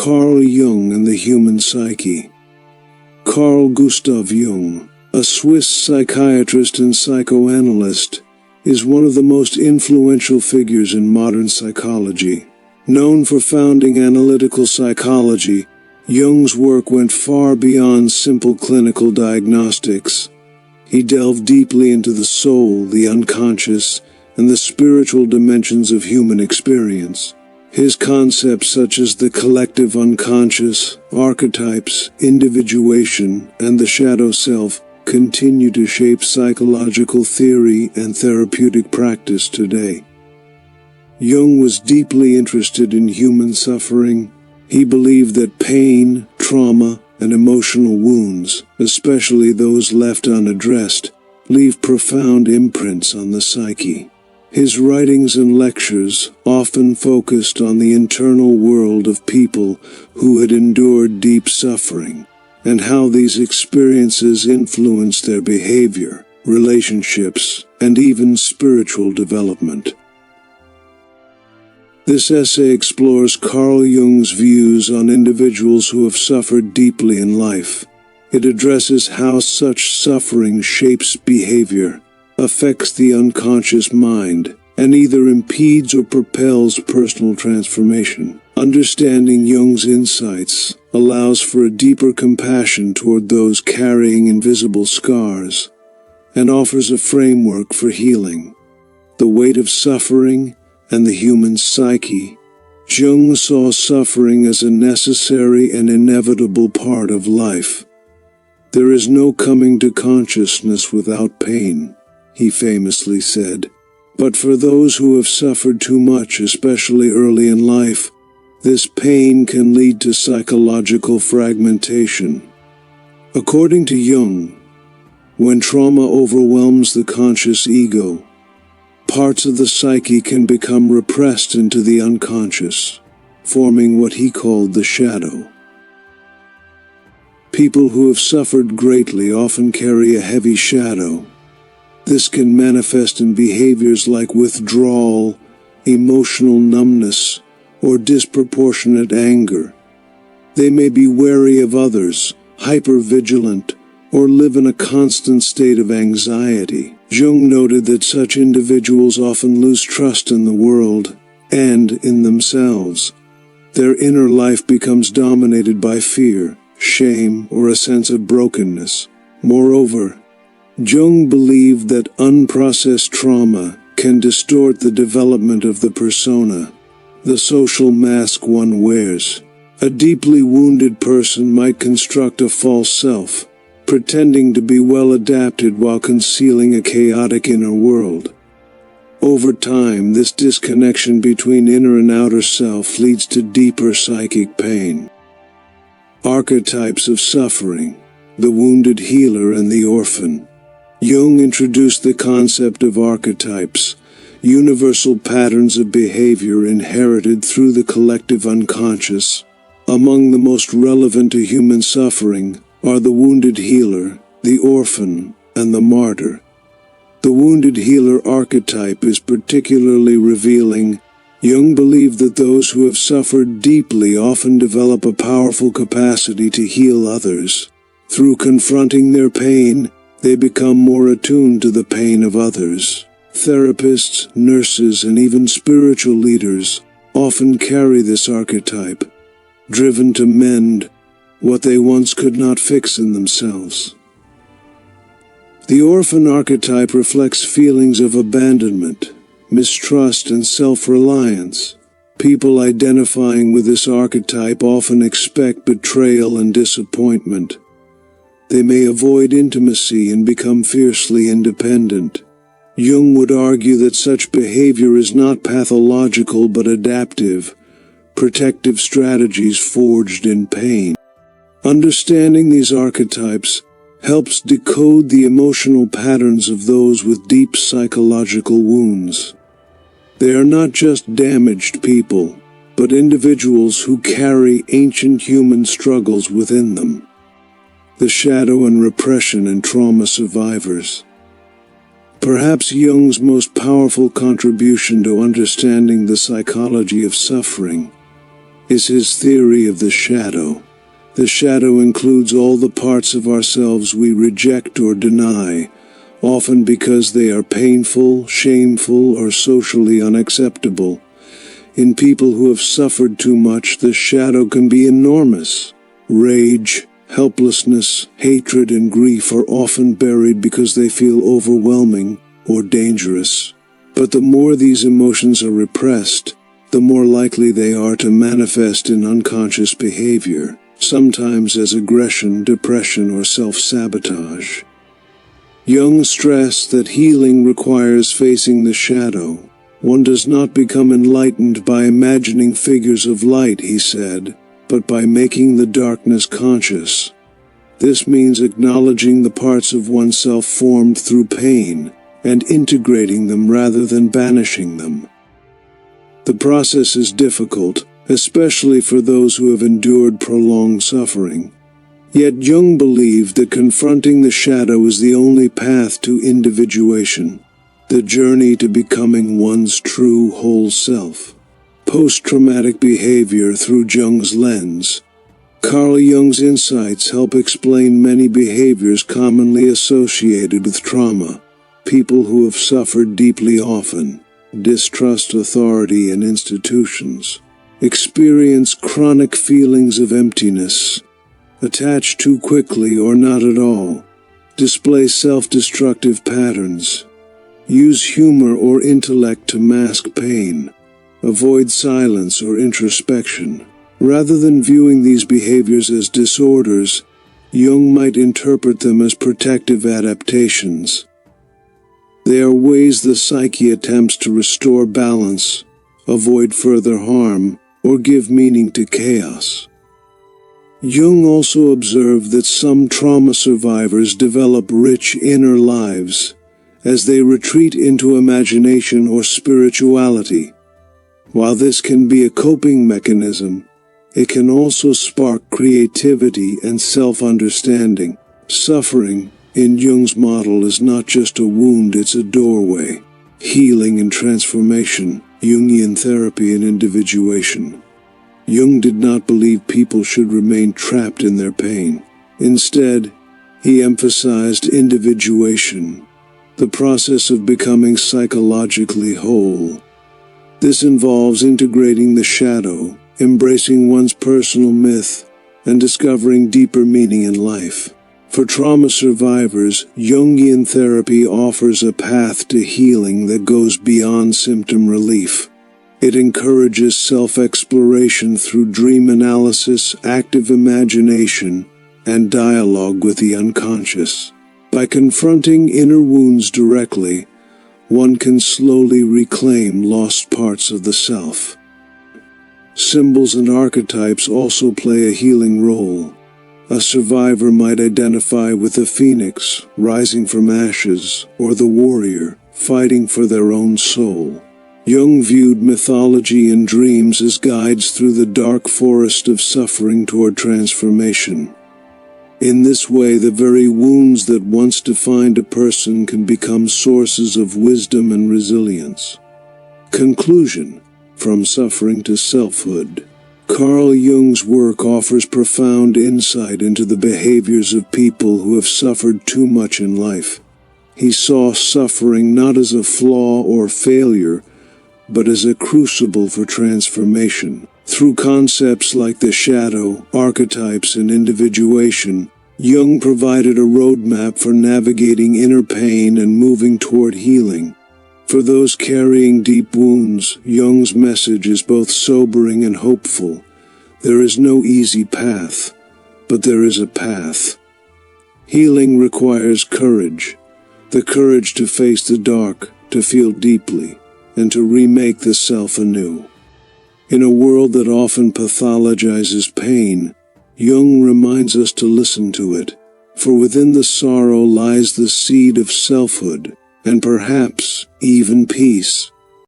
Carl Jung and the Human Psyche. Carl Gustav Jung, a Swiss psychiatrist and psychoanalyst, is one of the most influential figures in modern psychology. Known for founding analytical psychology, Jung's work went far beyond simple clinical diagnostics. He delved deeply into the soul, the unconscious, and the spiritual dimensions of human experience. His concepts such as the collective unconscious, archetypes, individuation, and the shadow self continue to shape psychological theory and therapeutic practice today. Jung was deeply interested in human suffering. He believed that pain, trauma, and emotional wounds, especially those left unaddressed, leave profound imprints on the psyche. His writings and lectures often focused on the internal world of people who had endured deep suffering, and how these experiences influenced their behavior, relationships, and even spiritual development. This essay explores Carl Jung's views on individuals who have suffered deeply in life. It addresses how such suffering shapes behavior, affects the unconscious mind, and either impedes or propels personal transformation. Understanding Jung's insights allows for a deeper compassion toward those carrying invisible scars, and offers a framework for healing. The weight of suffering and the human psyche. Jung saw suffering as a necessary and inevitable part of life. "There is no coming to consciousness without pain," he famously said. But for those who have suffered too much, especially early in life, this pain can lead to psychological fragmentation. According to Jung, when trauma overwhelms the conscious ego, parts of the psyche can become repressed into the unconscious, forming what he called the shadow. People who have suffered greatly often carry a heavy shadow. This can manifest in behaviors like withdrawal, emotional numbness, or disproportionate anger. They may be wary of others, hypervigilant, or live in a constant state of anxiety. Jung noted that such individuals often lose trust in the world and in themselves. Their inner life becomes dominated by fear, shame, or a sense of brokenness. Moreover, Jung believed that unprocessed trauma can distort the development of the persona, the social mask one wears. A deeply wounded person might construct a false self, pretending to be well adapted while concealing a chaotic inner world. Over time, this disconnection between inner and outer self leads to deeper psychic pain. Archetypes of suffering, the wounded healer and the orphan. Jung introduced the concept of archetypes, universal patterns of behavior inherited through the collective unconscious. Among the most relevant to human suffering are the wounded healer, the orphan, and the martyr. The wounded healer archetype is particularly revealing. Jung believed that those who have suffered deeply often develop a powerful capacity to heal others. Through confronting their pain, they become more attuned to the pain of others. Therapists, nurses, and even spiritual leaders often carry this archetype, driven to mend what they once could not fix in themselves. The orphan archetype reflects feelings of abandonment, mistrust, and self-reliance. People identifying with this archetype often expect betrayal and disappointment. They may avoid intimacy and become fiercely independent. Jung would argue that such behavior is not pathological but adaptive, protective strategies forged in pain. Understanding these archetypes helps decode the emotional patterns of those with deep psychological wounds. They are not just damaged people, but individuals who carry ancient human struggles within them. The shadow and repression and trauma survivors. Perhaps Jung's most powerful contribution to understanding the psychology of suffering is his theory of the shadow. The shadow includes all the parts of ourselves we reject or deny, often because they are painful, shameful, or socially unacceptable. In people who have suffered too much, the shadow can be enormous. Rage, helplessness, hatred, and grief are often buried because they feel overwhelming or dangerous. But the more these emotions are repressed, the more likely they are to manifest in unconscious behavior, sometimes as aggression, depression, or self-sabotage. Jung stressed that healing requires facing the shadow. One does not become enlightened by imagining figures of light, he said, but by making the darkness conscious. This means acknowledging the parts of oneself formed through pain and integrating them rather than banishing them. The process is difficult, especially for those who have endured prolonged suffering. Yet Jung believed that confronting the shadow is the only path to individuation, the journey to becoming one's true whole self. Post-traumatic behavior through Jung's lens. Carl Jung's insights help explain many behaviors commonly associated with trauma. People who have suffered deeply often distrust authority and institutions, experience chronic feelings of emptiness, attach too quickly or not at all, display self-destructive patterns, use humor or intellect to mask pain, avoid silence or introspection. Rather than viewing these behaviors as disorders, Jung might interpret them as protective adaptations. They are ways the psyche attempts to restore balance, avoid further harm, or give meaning to chaos. Jung also observed that some trauma survivors develop rich inner lives as they retreat into imagination or spirituality. While this can be a coping mechanism, it can also spark creativity and self-understanding. Suffering, in Jung's model, is not just a wound, it's a doorway. Healing and transformation, Jungian therapy and individuation. Jung did not believe people should remain trapped in their pain. Instead, he emphasized individuation, the process of becoming psychologically whole. This involves integrating the shadow, embracing one's personal myth, and discovering deeper meaning in life. For trauma survivors, Jungian therapy offers a path to healing that goes beyond symptom relief. It encourages self-exploration through dream analysis, active imagination, and dialogue with the unconscious. By confronting inner wounds directly, one can slowly reclaim lost parts of the self. Symbols and archetypes also play a healing role. A survivor might identify with the phoenix, rising from ashes, or the warrior, fighting for their own soul. Jung viewed mythology and dreams as guides through the dark forest of suffering toward transformation. In this way, the very wounds that once defined a person can become sources of wisdom and resilience. Conclusion: from suffering to selfhood. Carl Jung's work offers profound insight into the behaviors of people who have suffered too much in life. He saw suffering not as a flaw or failure, but as a crucible for transformation. Through concepts like the shadow, archetypes, and individuation, Jung provided a roadmap for navigating inner pain and moving toward healing. For those carrying deep wounds, Jung's message is both sobering and hopeful. There is no easy path, but there is a path. Healing requires courage, the courage to face the dark, to feel deeply, and to remake the self anew. In a world that often pathologizes pain, Jung reminds us to listen to it, for within the sorrow lies the seed of selfhood, and perhaps even peace.